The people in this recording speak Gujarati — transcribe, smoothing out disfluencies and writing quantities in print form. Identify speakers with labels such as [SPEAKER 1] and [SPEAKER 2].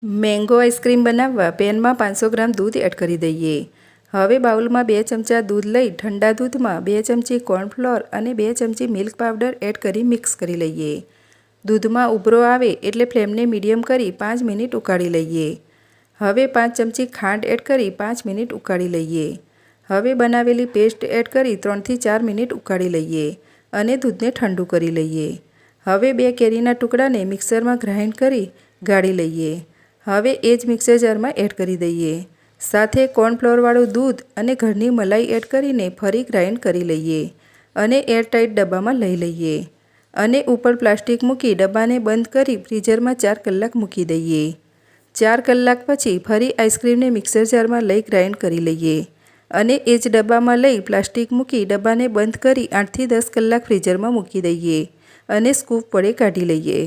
[SPEAKER 1] મેંગો આઈસ્ક્રીમ બનાવવા પેનમાં 500 ગ્રામ દૂધ એડ કરી દઈએ। હવે બાઉલમાં 2 ચમચા દૂધ લઈ ઠંડા દૂધમાં 2 ચમચી કોર્નફ્લોર અને 2 ચમચી મિલ્ક પાવડર એડ કરી મિક્સ કરી લઈએ। દૂધમાં ઉભરો આવે એટલે ફ્લેમને મીડિયમ કરી 5 મિનિટ ઉકાળી લઈએ। હવે 5 ચમચી ખાંડ એડ કરી 5 મિનિટ ઉકાળી લઈએ। હવે બનાવેલી પેસ્ટ એડ કરી 3 થી 4 મિનિટ ઉકાળી લઈએ અને દૂધને ઠંડુ કરી લઈએ। હવે 2 કેરીના ટુકડાને મિક્સરમાં ગ્રાઇન્ડ કરી ગાળી લઈએ। હવે એ જ મિક્સર જારમાં એડ કરી દઈએ। સાથે કોર્નફ્લોરવાળું દૂધ અને ઘરની મલાઈ એડ કરીને ફરી ગ્રાઇન્ડ કરી લઈએ અને એરટાઇટ ડબ્બામાં લઈ લઈએ અને ઉપર પ્લાસ્ટિક મૂકી ડબ્બાને બંધ કરી ફ્રીઝરમાં 4 કલાક મૂકી દઈએ। 4 કલાક પછી ફરી આઈસ્ક્રીમને મિક્સર જારમાં લઈ ગ્રાઇન્ડ કરી લઈએ અને એ જ ડબ્બામાં લઈ પ્લાસ્ટિક મૂકી ડબ્બાને બંધ કરી 8 થી 10 કલાક ફ્રીઝરમાં મૂકી દઈએ અને સ્કૂપ વડે કાઢી લઈએ।